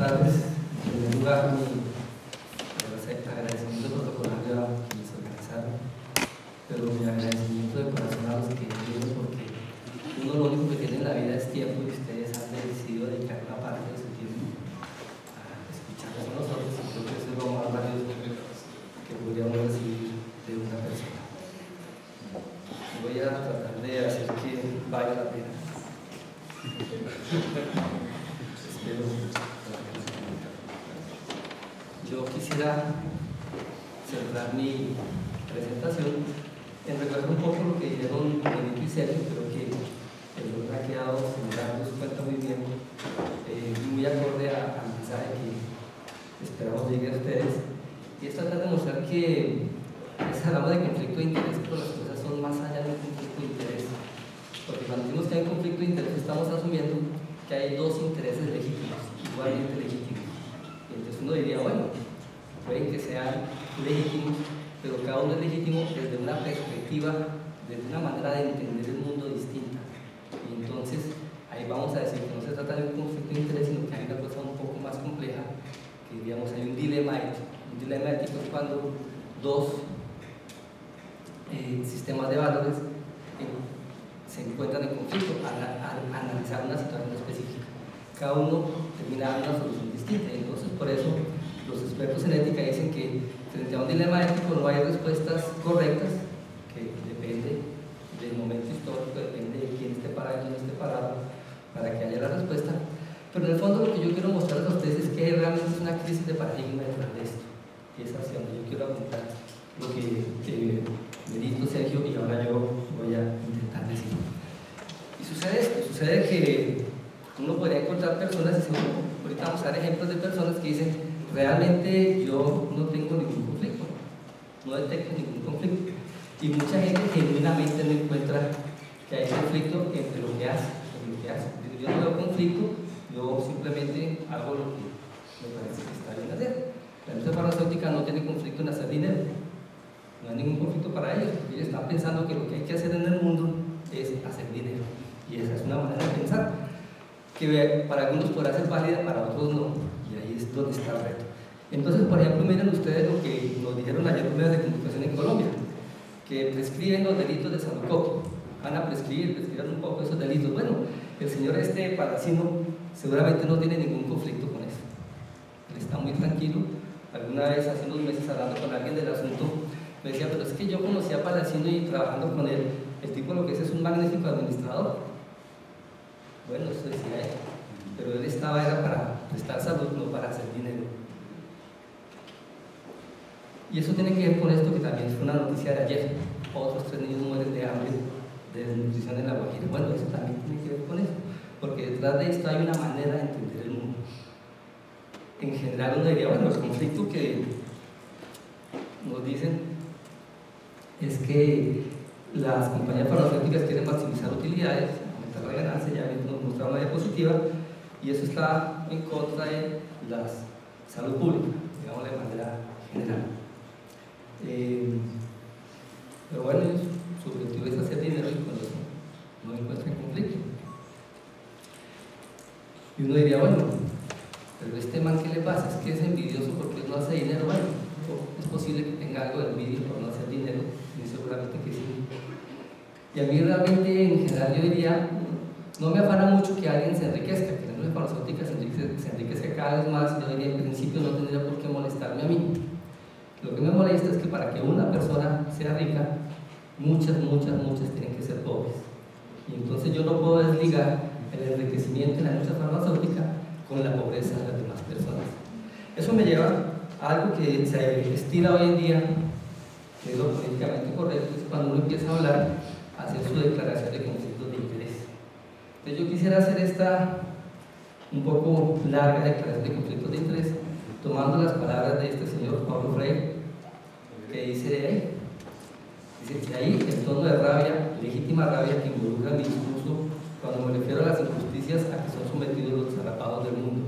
tardes. En primer lugar, mi agradecimiento protocolario a quienes organizaron, pero mi agradecimiento de corazón a los que vienen, porque uno lo único que tiene en la vida es tiempo y ustedes han decidido dedicar una parte de su tiempo a escucharnos a nosotros, y creo que eso es lo más valioso que podríamos recibir de una persona. Voy a tratar de hacer que valga la pena. Espero. Yo quisiera centrar mi presentación en recordar un poco lo que dijeron Benito y Sergio, pero que el orden ha quedado, se me dan cuenta muy bien, muy acorde al mensaje que esperamos llegue a ustedes, y es tratar de mostrar que hablamos de conflicto de interés, pero las cosas son más allá de un conflicto de interés, porque cuando decimos que hay un conflicto de interés estamos asumiendo que hay dos intereses legítimos, igualmente legítimos. Y entonces uno diría, bueno, pueden que sean legítimos, pero cada uno es legítimo desde una perspectiva, desde una manera de entender el mundo distinta. Y entonces ahí vamos a decir que no se trata de un conflicto de interés, sino que hay una cosa un poco más compleja, que diríamos hay un dilema ético. Un dilema ético es cuando dos sistemas de valores se encuentran en conflicto al analizar una situación específica. Cada uno termina dando una solución distinta, y entonces por eso los expertos en ética dicen que frente a un dilema ético no hay respuestas correctas, que depende del momento histórico, depende de quién esté parado y quién esté parado para que haya la respuesta, pero en el fondo lo que yo quiero mostrarles a ustedes es que realmente es una crisis de paradigma detrás de esto, y es hacia donde yo quiero apuntar lo que Benito, Sergio y ahora yo voy a intentar decir. Y sucede esto, sucede que uno podría encontrar personas, y ahorita vamos a dar ejemplos de personas que dicen, realmente yo no tengo ningún conflicto, no detecto ningún conflicto, y mucha gente genuinamente no encuentra que hay conflicto entre lo que hace y lo que hace. Yo no veo conflicto, yo simplemente hago lo que me parece que está bien hacer. La industria farmacéutica no tiene conflicto en hacer dinero, no hay ningún conflicto para ellos, porque ellos están pensando que lo que hay que hacer en el mundo es hacer dinero, y esa es una manera de pensar que para algunos podrá ser válida, para otros no, y ahí es donde está el reto. Entonces, por ejemplo, miren ustedes lo que nos dijeron ayer los medios de comunicación en Colombia, que prescriben los delitos de Salucoco, van a prescribir un poco esos delitos. Bueno, el señor Palacino seguramente no tiene ningún conflicto con eso, él está muy tranquilo. Alguna vez, hace unos meses, hablando con alguien del asunto, me decía, pero es que yo conocí a Palacino y trabajando con él, el tipo lo que es un magnífico administrador. Bueno, eso decía él, pero él estaba era para prestar salud, no para hacer dinero. Y eso tiene que ver con esto que también fue una noticia de ayer, otros 3 niños mueren de hambre, de desnutrición en La Guajira. Bueno, eso también tiene que ver con eso, porque detrás de esto hay una manera de entender el mundo. En general uno diría, bueno, el conflicto que nos dicen es que las compañías farmacéuticas quieren maximizar utilidades, aumentar la ganancia, ya nos mostraba una diapositiva, y eso está en contra de la salud pública, digamos de manera general. Pero bueno, su objetivo es hacer dinero y con eso no encuentran conflicto. Y uno diría, bueno, pero este man, ¿qué le pasa? Es que es envidioso porque no hace dinero. Bueno, es posible que tenga algo de envidia por no hacer dinero, y seguramente que sí. Y a mí realmente, en general, yo diría, no me afana mucho que alguien se enriquezca, que la industria farmacéutica se enriquezca cada vez más. Yo diría, en principio, no tendría por qué molestarme a mí. Lo que me molesta es que para que una persona sea rica, muchas tienen que ser pobres. Y entonces yo no puedo desligar el enriquecimiento en la industria farmacéutica con la pobreza de las demás personas. Eso me lleva a algo que se estila hoy en día, que es lo políticamente correcto, es cuando uno empieza a hablar, a hacer su declaración de conflictos de interés. Entonces yo quisiera hacer esta un poco larga declaración de conflictos de interés, tomando las palabras de este señor Paulo Freire, que dice que ahí el tono de rabia, legítima rabia que involucra mi discurso cuando me refiero a las injusticias a que son sometidos los zarrapados del mundo.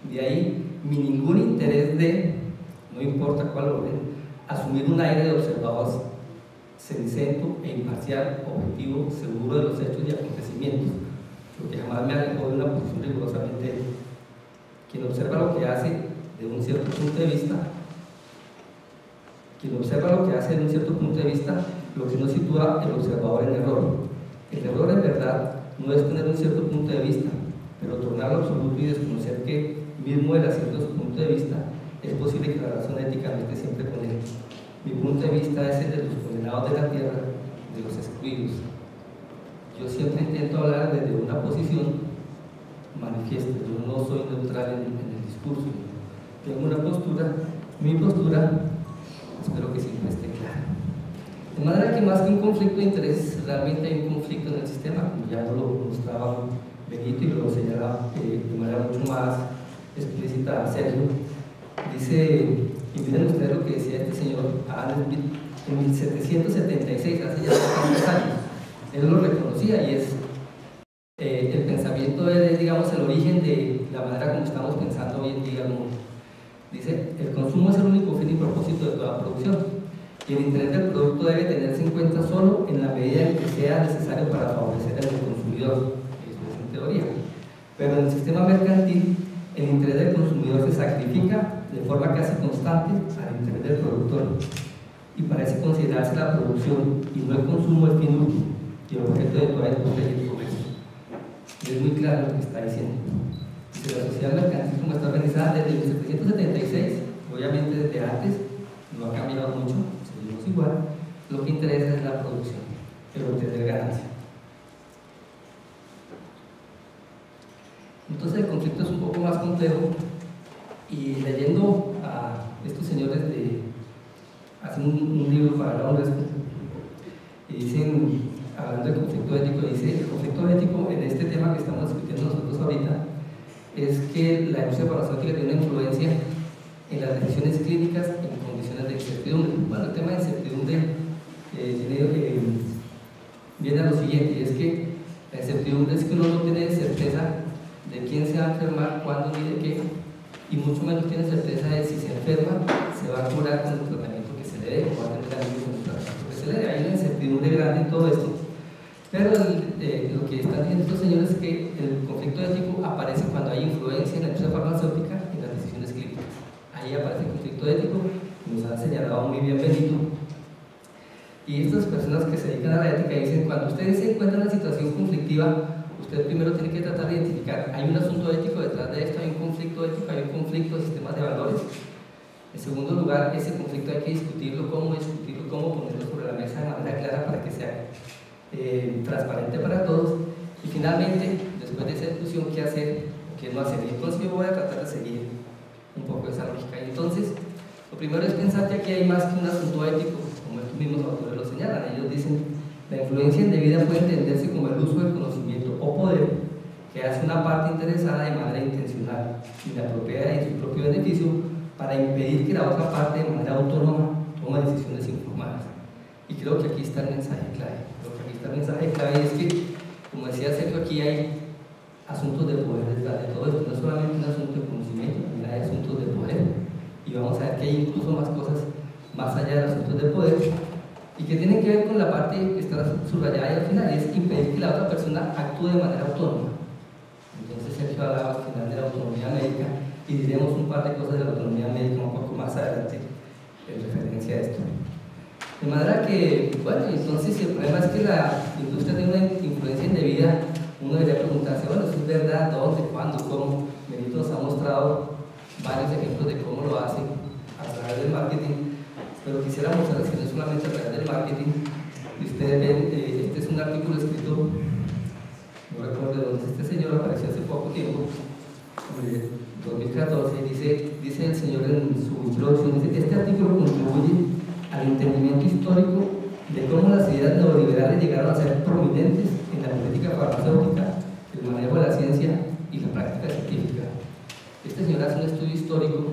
De ahí mi ningún interés de, no importa cuál orden, asumir un aire de observador sencento e imparcial, objetivo, seguro de los hechos y acontecimientos, lo que jamás me alejó de una posición rigurosamente Quien observa lo que hace de un cierto punto de vista, lo que no sitúa el observador en error. El error en verdad no es tener un cierto punto de vista, pero tornarlo absoluto y desconocer que mismo el acierto de su punto de vista es posible que la razón ética no esté siempre con él. Mi punto de vista es el de los condenados de la tierra, de los excluidos. Yo siempre intento hablar desde una posición manifiesta. Yo no soy neutral en el discurso. Tengo una postura, mi postura, espero que siempre esté clara. De manera que más que un conflicto de intereses, realmente hay un conflicto en el sistema, como ya lo mostraba Benito y lo señalaba de manera mucho más explícita Sergio. Dice, y miren ustedes lo que decía este señor Adam Smith en 1776, hace ya 50 años. Él lo reconocía y es el pensamiento es, digamos, el origen de la manera como estamos pensando hoy en día el mundo. Dice, el consumo es el único fin y propósito de toda producción, y el interés del producto debe tenerse en cuenta solo en la medida en que sea necesario para favorecer al consumidor. Eso es en teoría. Pero en el sistema mercantil, el interés del consumidor se sacrifica de forma casi constante al interés del productor, y parece considerarse la producción y no el consumo el fin último y el objeto de toda industria y el comercio. Es muy claro lo que está diciendo. Dice, la sociedad mercantil como está organizada desde 1776, obviamente desde antes, no ha cambiado mucho, seguimos igual, lo que interesa es la producción, el obtener ganancia. Entonces el conflicto es un poco más complejo, y leyendo a estos señores hacen un libro para la UNESCO y dicen, hablando del conflicto ético, dice, el conflicto ético en este tema que estamos discutiendo nosotros ahorita es que la industria farmacéutica tiene una influencia en las decisiones clínicas en condiciones de incertidumbre. Bueno, el tema de incertidumbre viene a lo siguiente, y es que la incertidumbre es que uno no tiene certeza de quién se va a enfermar, cuándo ni de qué, y mucho menos tiene certeza de si se enferma, se va a curar con el tratamiento que se le dé o va a tener alivio con el tratamiento que se le dé. Hay una incertidumbre grande en todo esto. Pero lo que están diciendo estos señores es que el conflicto ético aparece cuando hay influencia en la industria farmacéutica en las decisiones clínicas. Ahí aparece el conflicto ético, nos ha señalado muy bien Benito. Y estas personas que se dedican a la ética dicen, cuando ustedes se encuentran en una situación conflictiva, usted primero tiene que tratar de identificar, hay un asunto ético detrás de esto, hay un conflicto ético, hay un conflicto de sistemas de valores. En segundo lugar, ese conflicto hay que discutirlo, cómo ponerlo sobre la mesa de manera clara para que sea transparente para todos. Y finalmente, después de esa discusión, ¿qué hacer o qué no hacer? Y entonces yo voy a tratar de seguir un poco esa lógica. Y entonces, lo primero es pensar que aquí hay más que un asunto ético, como estos mismos autores lo señalan. Ellos dicen, la influencia indebida puede entenderse como el uso del conocimiento o poder que hace una parte interesada de manera intencional, inapropiada en su propio beneficio, para impedir que la otra parte de manera autónoma tome decisiones informadas. Y creo que aquí está el mensaje clave. El mensaje clave es que, como decía Sergio, aquí hay asuntos de poder detrás de todo esto, no es solamente un asunto de conocimiento, también hay asuntos de poder, y vamos a ver que hay incluso más cosas más allá de los asuntos de poder, y que tienen que ver con la parte que está subrayada ahí al final, y es impedir que la otra persona actúe de manera autónoma. Entonces Sergio hablaba al final de la autonomía médica, y diremos un par de cosas de la autonomía médica un poco más adelante en referencia a esto. De manera que, bueno, entonces si el problema es que la industria tiene una influencia indebida, uno debería preguntarse, bueno, ¿eso es verdad? ¿Dónde? ¿Cuándo? ¿Cómo? Benito nos ha mostrado varios ejemplos de cómo lo hacen a través del marketing, pero quisiera mostrarles que no es solamente a través del marketing. Y ustedes ven, este es un artículo escrito, no recuerdo de dónde este señor, apareció hace poco tiempo, 2014, dice el señor en su introducción, dice que este artículo contribuye al entendimiento histórico de cómo las ideas neoliberales llegaron a ser prominentes en la política farmacéutica, el manejo de la ciencia y la práctica científica. Este señor hace un estudio histórico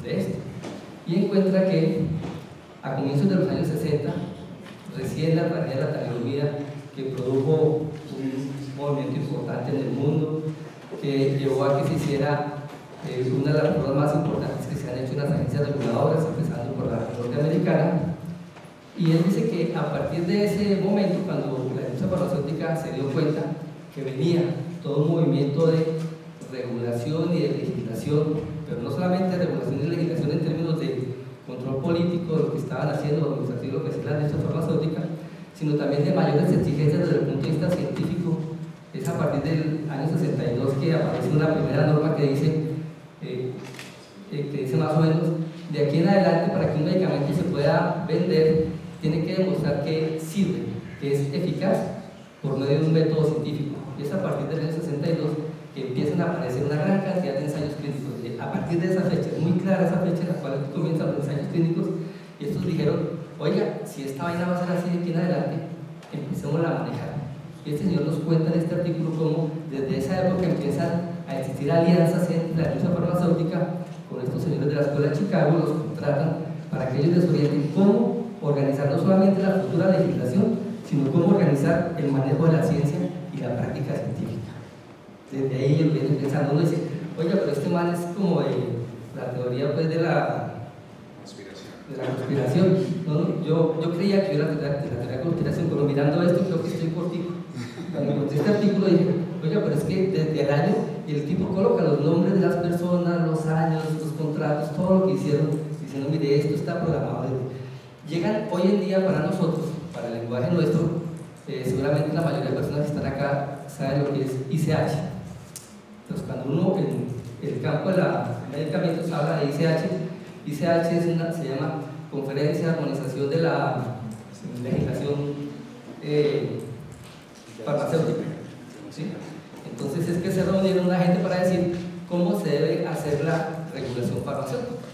de esto y encuentra que a comienzos de los años 60, recién la tragedia de la talidomida, que produjo un movimiento importante en el mundo, que llevó a que se hiciera una de las pruebas más importantes que se han hecho en las agencias reguladoras, empezando por la norteamericana. Y él dice que a partir de ese momento, cuando la industria farmacéutica se dio cuenta que venía todo un movimiento de regulación y de legislación, pero no solamente regulación y legislación en términos de control político de lo que estaban haciendo, administrativo, lo que hacía la industria farmacéutica, sino también de mayores exigencias desde el punto de vista científico. Es a partir del año 62 que aparece una primera norma que dice más o menos, de aquí en adelante, para que un medicamento se pueda vender, tiene que demostrar que sirve, que es eficaz por medio de un método científico. Y es a partir del año 62 que empiezan a aparecer una gran cantidad de ensayos clínicos. A partir de esa fecha, es muy clara esa fecha en la cual comienzan los ensayos clínicos, y estos dijeron, oiga, si esta vaina va a ser así de aquí en adelante, empecemos a manejar. Y el señor nos cuenta en este artículo cómo desde esa época empiezan a existir alianzas entre la industria farmacéutica con estos señores de la Escuela de Chicago, los contratan para que ellos les orienten cómo organizar no solamente la futura legislación, sino cómo organizar el manejo de la ciencia y la práctica científica. Desde ahí ellos vienen pensando, uno dice, oiga, pero este man es como la teoría pues de la conspiración. No, yo creía que yo era de la teoría de conspiración, pero mirando esto creo que estoy cortico. Cuando encontré este artículo dije, oiga, pero es que desde el año, y el tipo coloca los nombres de las personas, los años, los contratos, todo lo que hicieron, diciendo, mire, esto está programado. Llegan hoy en día para nosotros, para el lenguaje nuestro, seguramente la mayoría de personas que están acá saben lo que es ICH. Entonces, cuando uno en el campo de los medicamentos habla de ICH, ICH se llama Conferencia de Armonización de la Legislación Farmacéutica. ¿Sí? Entonces es que se reunieron una gente para decir cómo se debe hacer la regulación farmacéutica.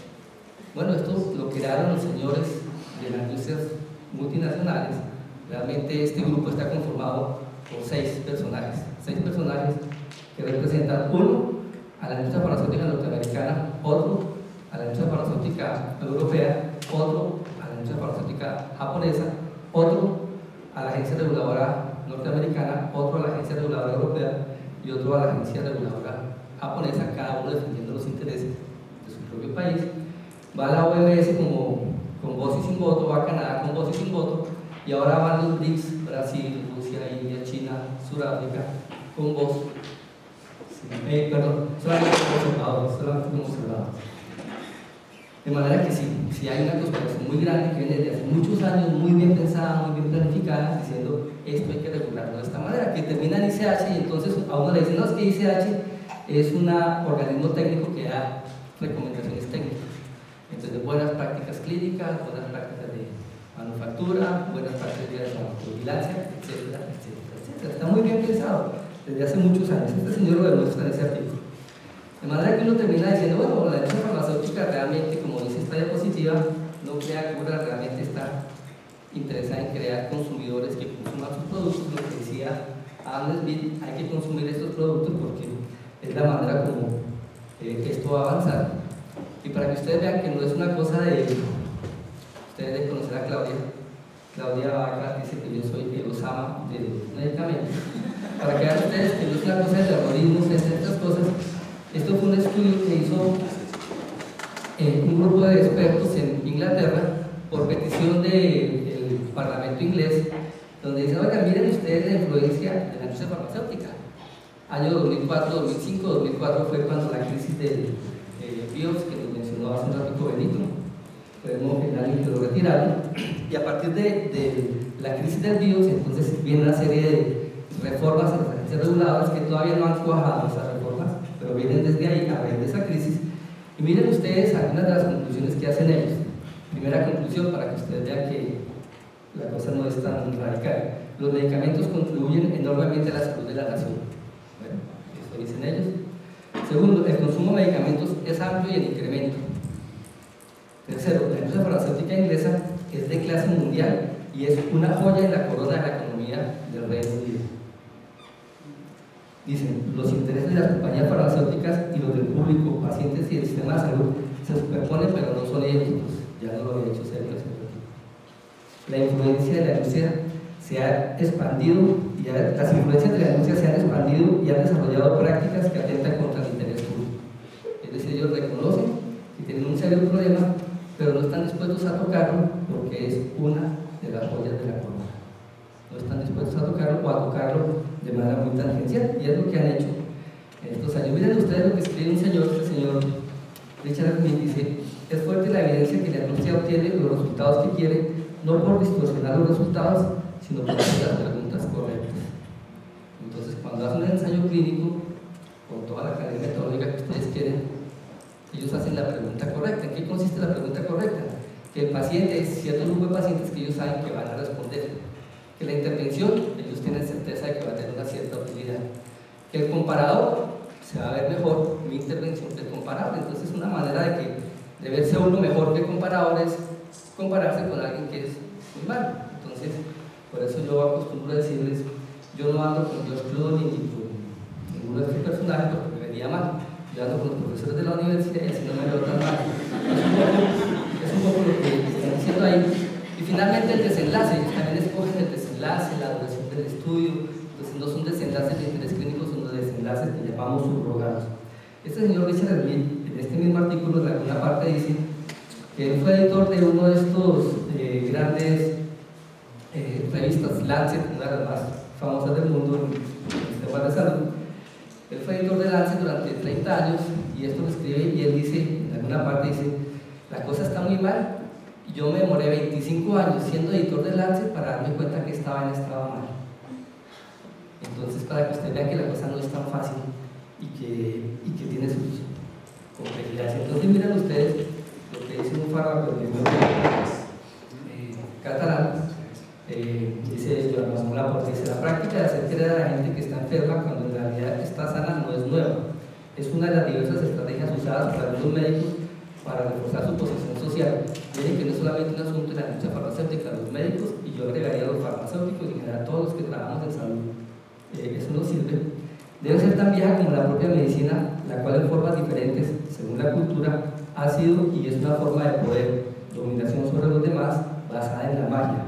Bueno, esto lo crearon los señores de las industrias multinacionales. Realmente este grupo está conformado por 6 personajes que representan: uno a la industria farmacéutica norteamericana, otro a la industria farmacéutica europea, otro a la industria farmacéutica japonesa, otro a la agencia reguladora norteamericana, otro a la agencia reguladora europea y otro a la agencia reguladora japonesa, cada uno defendiendo los intereses de su propio país. Va a la OMS con voz y sin voto, va a Canadá con voz y sin voto, y ahora van los BRICS, Brasil, Rusia, India, China, Sudáfrica, con voz, solamente como observadores. De manera que sí hay una conspiración muy grande que viene desde hace muchos años, muy bien pensada, muy bien planificada, diciendo esto hay que regularlo de esta manera, que termina en ICH, y entonces a uno le dicen, no, es que ICH es un organismo técnico que da recomendaciones técnicas. Entonces, buenas prácticas clínicas, buenas prácticas de manufactura, buenas prácticas de farmacovigilancia, etcétera, etcétera, etcétera. Está muy bien pensado desde hace muchos años. Este señor lo demuestra en ese artículo. De manera que uno termina diciendo, bueno, la industria farmacéutica realmente, como dice esta diapositiva, no crea cura, realmente está interesada en crear consumidores que consuman sus productos. Lo que decía Adam Smith, hay que consumir estos productos porque es la manera como esto va a avanzar. Y para que ustedes vean que no es una cosa de... Ustedes deben conocer a Claudia Vaca, dice que yo soy el Osama de los medicamentos. Para que vean ustedes que no es una cosa de terrorismo, entre otras cosas. Esto fue un estudio que hizo un grupo de expertos en Inglaterra por petición del Parlamento inglés, donde dicen, oigan, miren ustedes la influencia de la industria farmacéutica. Año 2004, 2005, 2004 fue cuando la crisis del BIOS, que nos mencionó hace un ratito Benito, fue el año que lo retiraron, y a partir de la crisis del BIOS, entonces viene una serie de reformas en las agencias reguladoras que todavía no han cuajado esas reformas, pero vienen desde ahí a raíz de esa crisis. Y miren ustedes algunas de las conclusiones que hacen ellos. Primera conclusión, para que ustedes vean que la cosa no es tan radical: los medicamentos contribuyen enormemente a la salud de la nación. Bueno, eso dicen ellos. Segundo, el consumo de medicamentos es amplio y en incremento. Tercero, la industria farmacéutica inglesa es de clase mundial y es una joya en la corona de la economía del Reino Unido. Dicen, los intereses de las compañías farmacéuticas y los del público, pacientes y el sistema de salud se superponen, pero no son idénticos. Ya no lo había dicho Sergio. La influencia de la industria se ha expandido y las influencias de la industria se han expandido y han desarrollado prácticas que atentan contra el interés público. Es decir, ellos reconocen que tienen un serio problema, pero no están dispuestos a tocarlo porque es una de las joyas de la corona. No están dispuestos a tocarlo o a tocarlo de manera muy tangencial, y es lo que han hecho en estos años. Miren ustedes aquí hay un señor, este señor Richard Smith, dice: es fuerte la evidencia que la industria obtiene los resultados que quiere, no por distorsionar los resultados, sino por hacer las preguntas correctas. Entonces, cuando hacen un ensayo clínico, con toda la calidad metodológica que ustedes quieren, ellos hacen la pregunta correcta. ¿En qué consiste la pregunta correcta? Que el paciente, cierto grupo de pacientes que ellos saben que van a responder, que la intervención, ellos tienen certeza de que va a tener una cierta utilidad, que el comparador se va a ver mejor mi intervención que el comparable. Entonces, una manera de verse uno mejor que el comparador es compararse con alguien que es muy malo. Entonces, por eso yo acostumbro a decirles: yo no ando con George Clooney ni con ninguno de estos personajes porque me vería mal. Yo ando con los profesores de la universidad y así no me veo tan mal. Es un poco lo que están diciendo ahí. Y finalmente el desenlace, ellos también escogen el desenlace, la duración del estudio. Entonces no son desenlaces de interés clínico, son los desenlaces que llamamos subrogados. Este señor Richard Smith, en este mismo artículo, en alguna parte dice que él fue editor de uno de estos grandes revistas, Lancet, una de las más famosas del mundo en el tema de salud. Él fue editor de Lancet durante 30 años y esto lo escribe, y él dice, en alguna parte dice: la cosa está muy mal, y yo me demoré 25 años siendo editor de Lancet para darme cuenta que estaba mal. Entonces, para que usted vea que la cosa no es tan fácil y que tiene sus complejidades. Entonces, miren ustedes lo que dice un fármaco catalán. Dice Joan Manuel Laporte, dice: la práctica de hacer creer a la gente que está enferma cuando en realidad está sana no es nueva. Es una de las diversas estrategias usadas por algunos médicos para reforzar su posición social. Miren que no es solamente un asunto de la industria farmacéutica, los médicos, y yo agregaría los farmacéuticos y en general todos los que trabajamos en salud. Eso no sirve. Debe ser tan vieja como la propia medicina, la cual en formas diferentes, según la cultura, ha sido y es una forma de poder, dominación sobre los demás, basada en la magia.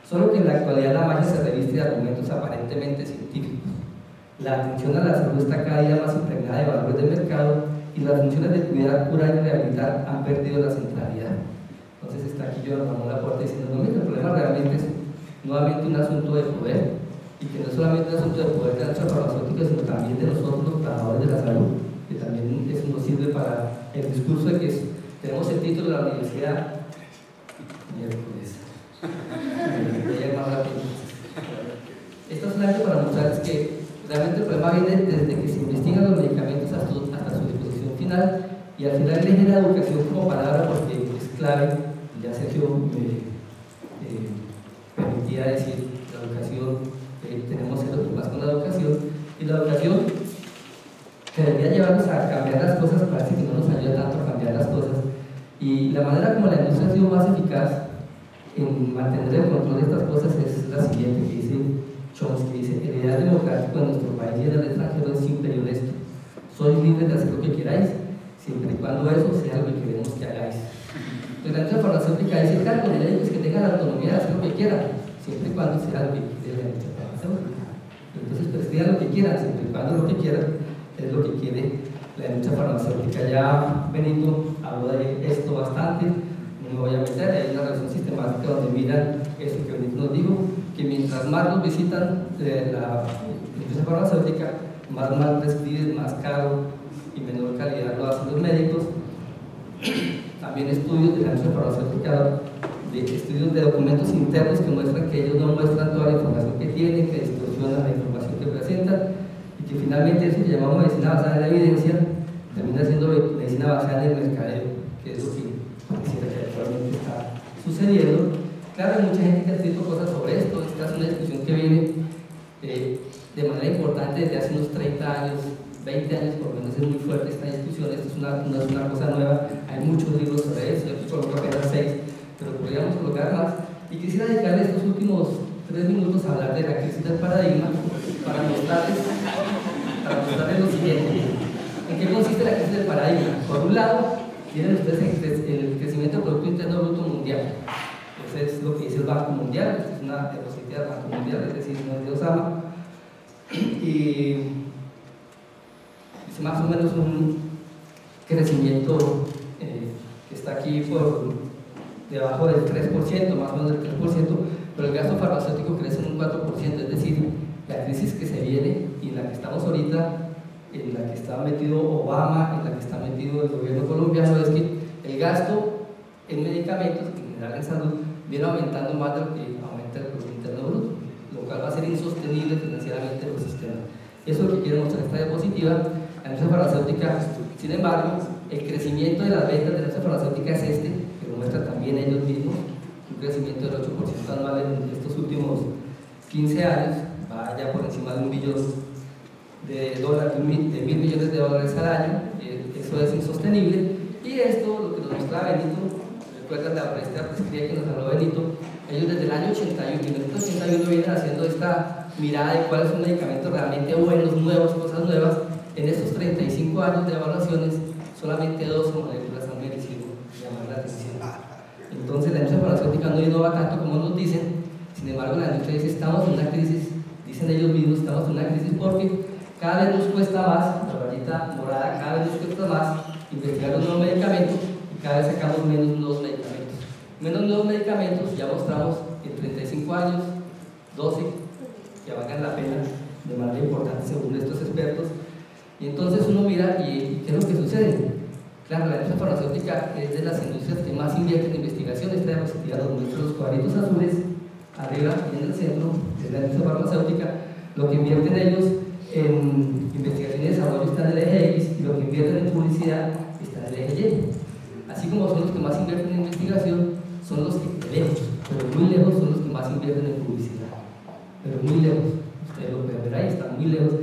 Solo que en la actualidad la magia se reviste de argumentos aparentemente científicos. La atención a la salud está cada día más impregnada de valores de mercado y las funciones de cuidar, curar y rehabilitar han perdido la centralidad. Entonces está aquí Joan Manuel Laporte diciendo: no, mira, el problema realmente es nuevamente un asunto de poder, y que no es solamente un asunto de poder de nuestra farmacéutica, sino también de nosotros los trabajadores de la salud, que también eso nos sirve para el discurso de que tenemos el título de la universidad miércoles. Esto es solamente para mostrarles que realmente el problema viene desde que se investigan los medicamentos hasta su disposición final, y al final elegir la educación como palabra porque es clave. Ya Sergio me permitía decir la educación. Tenemos ciertos problemas con la educación, y la educación que debería llevarnos a cambiar las cosas parece que no nos ayuda tanto a cambiar las cosas, y la manera como la industria ha sido más eficaz en mantener el control de estas cosas es la siguiente, que dice Chomsky, dice: el ideal democrático de nuestro país y en el extranjero es simple y honesto. Sois libres de hacer lo que queráis, siempre y cuando eso sea lo que queremos que hagáis. Entonces, la industria farmacéutica dice: claro, los médicos que tengan la autonomía de hacer lo que quieran, siempre y cuando sea lo que quiere la industria farmacéutica. Entonces, prescriban lo que quieran, siempre y cuando lo que quieran es lo que quiere la industria farmacéutica. Ya Benito habló de esto bastante, no me voy a meter. Hay una revisión sistemática donde miran eso que Benito nos dijo, que mientras más los visitan la industria farmacéutica, más mal prescriben, más caro y menor calidad lo hacen los médicos. También estudios de la industria farmacéutica, de estudios de documentos internos que muestran que ellos no muestran toda la información que tienen, que distorsionan la información que presentan, y que finalmente eso que llamamos medicina basada en la evidencia termina siendo medicina basada en el mercadeo, que es lo que pareciera que actualmente está sucediendo. Claro, hay mucha gente que ha escrito cosas sobre esto. Esta es una discusión que viene de manera importante desde hace unos 30 años, 20 años por lo menos. Es muy fuerte esta discusión. Esto no es una cosa nueva, hay muchos libros sobre eso. Yo aquí coloco apenas 6, pero podríamos colocar más. Y quisiera dedicarle estos últimos 3 minutos a hablar de la crisis del paradigma para mostrarles lo siguiente. ¿En qué consiste la crisis del paradigma? Por un lado, tienen ustedes el crecimiento del Producto Interno Bruto Mundial. Eso es lo que dice el Banco Mundial. Esta es una diapositiva del Banco Mundial, es decir, no es de Osama. Y es más o menos un crecimiento que está aquí por debajo del 3%, más o menos del 3%, pero el gasto farmacéutico crece en un 4%, es decir, la crisis que se viene y en la que estamos ahorita en la que está metido Obama, en la que está metido el gobierno colombiano, es que el gasto en medicamentos, en general en salud, viene aumentando más de lo que aumenta el Producto Interno Bruto, lo cual va a ser insostenible financieramente en los sistemas. Eso es lo que quiero mostrar en esta diapositiva. La industria farmacéutica, sin embargo, el crecimiento de las ventas de la industria farmacéutica es este, que lo muestran también ellos mismos, un crecimiento del 8% anual en estos últimos 15 años, va ya por encima de $1 billón de $1.000 millones al año. Eso es insostenible, y esto, lo que nos mostraba Benito, recuerdan la prescripción que nos habló Benito, ellos desde el año 81, 1981 vienen haciendo esta mirada de cuáles son medicamentos realmente buenos, nuevos, cosas nuevas. En estos 35 años de evaluaciones, solamente 2 moléculas han merecido llamar la atención. Entonces la industria farmacéutica no innova tanto como nos dicen. Sin embargo, la industria dice: estamos en una crisis, dicen ellos mismos, estamos en una crisis porque cada vez nos cuesta más, la rayita morada, cada vez nos cuesta más investigar un nuevo medicamento, y cada vez sacamos menos nuevos medicamentos. Menos nuevos medicamentos, ya mostramos en 35 años, 12 que valgan la pena de manera importante según estos expertos. Y entonces uno mira y ¿qué es lo que sucede? Claro, la industria farmacéutica es de las industrias que más invierte en investigación. Esta diapositiva nos muestra los cuadritos azules arriba y en el centro de la industria farmacéutica. Lo que invierten ellos en investigación y desarrollo está en el eje X, y lo que invierten en publicidad está en el eje Y. Así como son los que más invierten en investigación, son los que lejos, pero muy lejos, son los que más invierten en publicidad. Pero muy lejos, ustedes lo pueden ver ahí, están muy lejos.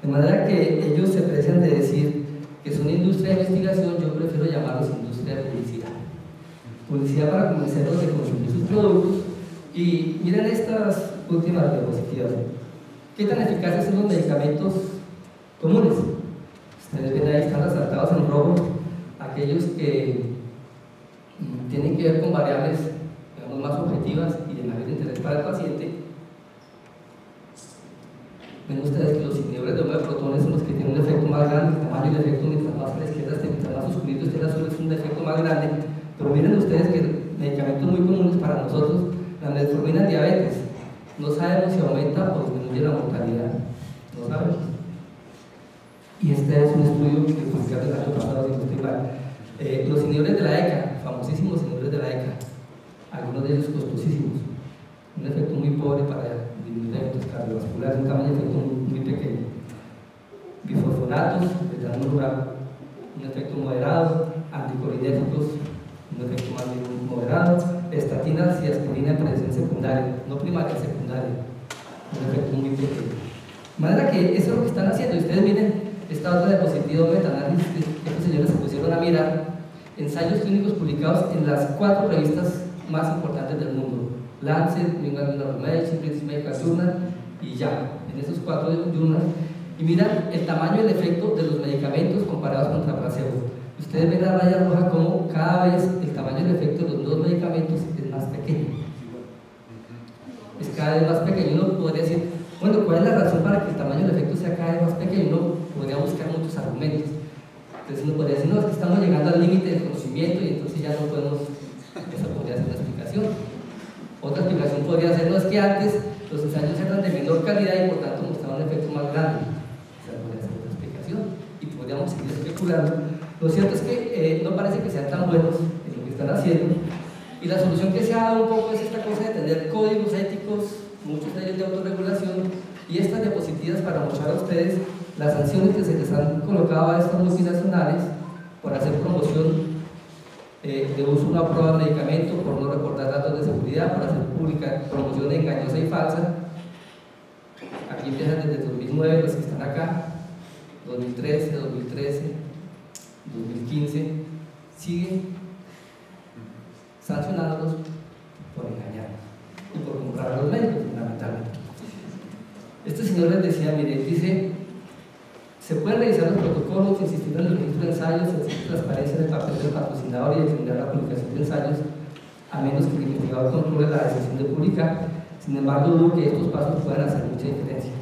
De manera que ellos se precian de decir que son industria de investigación. Yo prefiero llamarlos industria de publicidad. Publicidad para convencerlos de consumir sus productos. Y miren estas últimas diapositivas. ¿Qué tan eficaces son los medicamentos comunes? Ustedes ven ahí, están resaltados en rojo aquellos que tienen que ver con variables, digamos, más objetivas y de mayor interés para el paciente. Ven ustedes que los inhibidores de bomba de protones son los que tienen un efecto más grande. El tamaño del efecto, mientras más a la izquierda esté, mientras más oscurito esté el azul, es un efecto más grande. Pero miren ustedes que medicamentos muy comunes para nosotros, la metformina en diabetes, no sabemos si aumenta o disminuye la mortalidad, no sabemos. Y este es un estudio que publicaron el año pasado, si no estoy mal. Los inhibidores de la ECA, famosísimos inhibidores de la ECA, algunos de ellos costosísimos, un efecto muy pobre para disminuir eventos cardiovasculares, un tamaño de efecto muy pequeño. Bifosfonatos, un efecto moderado, anticolinéticos, un efecto más bien moderado, estatinas y aspirina en prevención secundaria, no primaria, secundaria, un efecto muy pequeño. De manera que eso es lo que están haciendo. Y ustedes miren esta otra diapositiva de metaanálisis que estos señores se pusieron a mirar, ensayos clínicos publicados en las 4 revistas más importantes del mundo: Lancet, New England Journal of Medicine, British Medical Journal y ya, en esos 4 journals, y miran el tamaño del efecto de los medicamentos comparados contra placebo. Ustedes ven la raya roja como cada vez el tamaño del efecto de los 2 medicamentos es más pequeño. Es cada vez más pequeño. Uno podría decir, bueno, ¿cuál es la razón para que el tamaño del efecto sea cada vez más pequeño? Uno podría buscar muchos argumentos. Entonces uno podría decir, no, es que estamos llegando al límite del conocimiento y entonces ya no podemos, esa podría ser una explicación. Otra explicación podría ser, no, es que antes los ensayos eran de menor calidad y por tanto mostraban un efecto más grande. Esa podría ser otra explicación y podríamos seguir especulando. Lo cierto es que no parece que sean tan buenos en lo que están haciendo, y la solución que se ha dado un poco es esta cosa de tener códigos éticos, muchos de ellos de autorregulación, y estas diapositivas para mostrar a ustedes las sanciones que se les han colocado a estas multinacionales por hacer promoción de uso de una prueba de medicamento, por no reportar datos de seguridad, por hacer pública promoción engañosa y falsa. Aquí empiezan desde 2009 los que están acá, 2013, 2015, siguen sancionándolos por engañarnos y por comprar a los médicos, fundamentalmente. Este señor les decía, mire, dice, se pueden revisar los protocolos, insistir en el registro de ensayos, exigir transparencia en el papel del patrocinador y defender la publicación de ensayos, a menos que el investigador controle la decisión de publicar. Sin embargo, dudo que estos pasos puedan hacer mucha diferencia.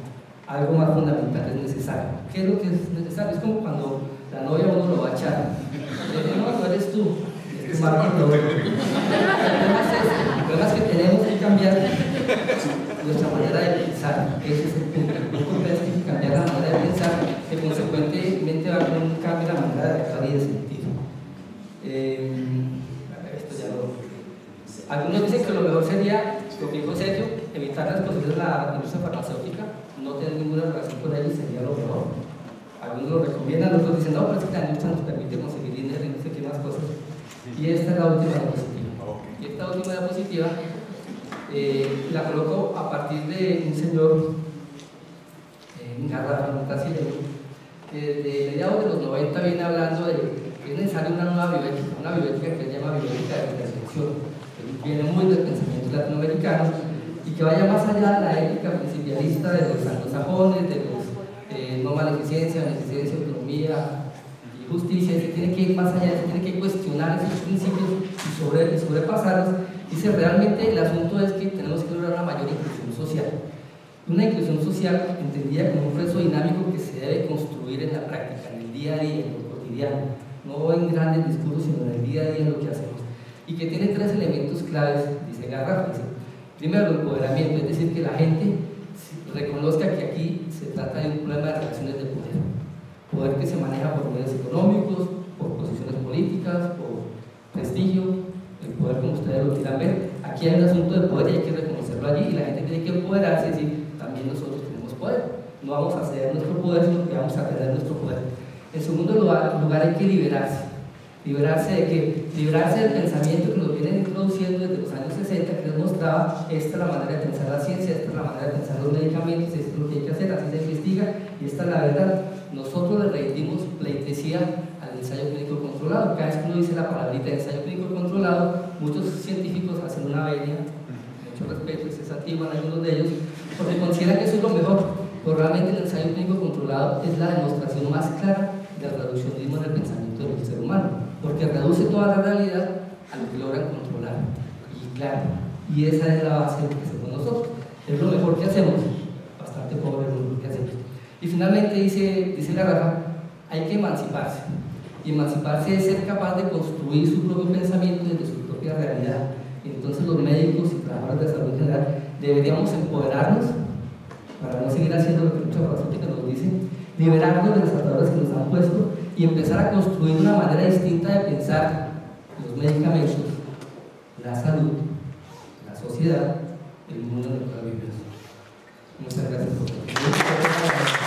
Algo más fundamental es necesario. ¿Qué es lo que es necesario? Es como cuando la novia uno lo va a echar. No, no eres tú. Es Marco. El problema es que tenemos que cambiar nuestra manera de pensar. Ese es el punto. Nosotros tenemos que cambiar la manera de pensar, que consecuencia consecuentemente va a haber un cambio en la manera de actuar y de sentir. Esto ya algunos dicen que lo mejor sería, lo que dijo Sergio, evitar la exposición de la industria farmacéutica, no tener ninguna relación con ellos sería lo mejor. Algunos lo recomiendan, otros dicen, no, pero es que la industria nos permite conseguir dinero y no sé qué más cosas. Y esta es la última diapositiva. Y esta última diapositiva la coloco a partir de un señor Garrafa, un brasileño, que desde mediados de los 90 viene hablando de que es necesaria una nueva bioética que se llama bioética de intersección, que viene muy del pensamiento latinoamericano y que vaya más allá de la ética principialista de los anglosajones, de los no maleficencia, beneficencia, autonomía y justicia. Se tiene que ir más allá, se tiene que cuestionar esos principios y sobrepasarlos. Dice, realmente el asunto es que tenemos que lograr una mayor inclusión social. Una inclusión social entendida como un proceso dinámico que se debe construir en la práctica, en el día a día, en lo cotidiano, no en grandes discursos, sino en el día a día en lo que hacemos. Y que tiene tres elementos claves, dice Garrafa. Primero, el empoderamiento, es decir, que la gente reconozca que aquí se trata de un problema de relaciones de poder que se maneja por medios económicos, por posiciones políticas, por prestigio, el poder como ustedes lo quieran ver. Aquí hay un asunto de poder y hay que reconocerlo allí, y la gente tiene que empoderarse y decir, también nosotros tenemos poder, no vamos a ceder nuestro poder, sino que vamos a tener nuestro poder. En segundo lugar hay que liberarse. ¿Liberarse de qué? Liberarse del pensamiento que nos vienen introduciendo desde los años 60, que nos mostraba, esta es la manera de pensar la ciencia, esta es la manera de pensar los medicamentos, esto es lo que hay que hacer, así se investiga, y esta es la verdad. Nosotros le rendimos pleitesía al ensayo clínico controlado. Cada vez que uno dice la palabrita ensayo clínico controlado, muchos científicos hacen una venia, mucho respeto, y se desactivan algunos de ellos, porque consideran que eso es lo mejor, pero realmente el ensayo clínico controlado es la demostración más clara del reduccionismo en el pensamiento del ser humano, porque reduce toda la realidad a lo que logran controlar. Y claro, y esa es la base de lo que hacemos nosotros. Es lo mejor que hacemos, bastante pobre es lo mejor que hacemos. Y finalmente dice Garrafa, hay que emanciparse. Y emanciparse es ser capaz de construir su propio pensamiento desde su propia realidad. Y entonces los médicos y trabajadores de salud en general deberíamos empoderarnos para no seguir haciendo lo que muchas farmacéuticas nos dicen, liberarnos de las ataduras que nos han puesto y empezar a construir una manera distinta de pensar los medicamentos, la salud, la sociedad, el mundo en el cual vivimos. Muchas gracias por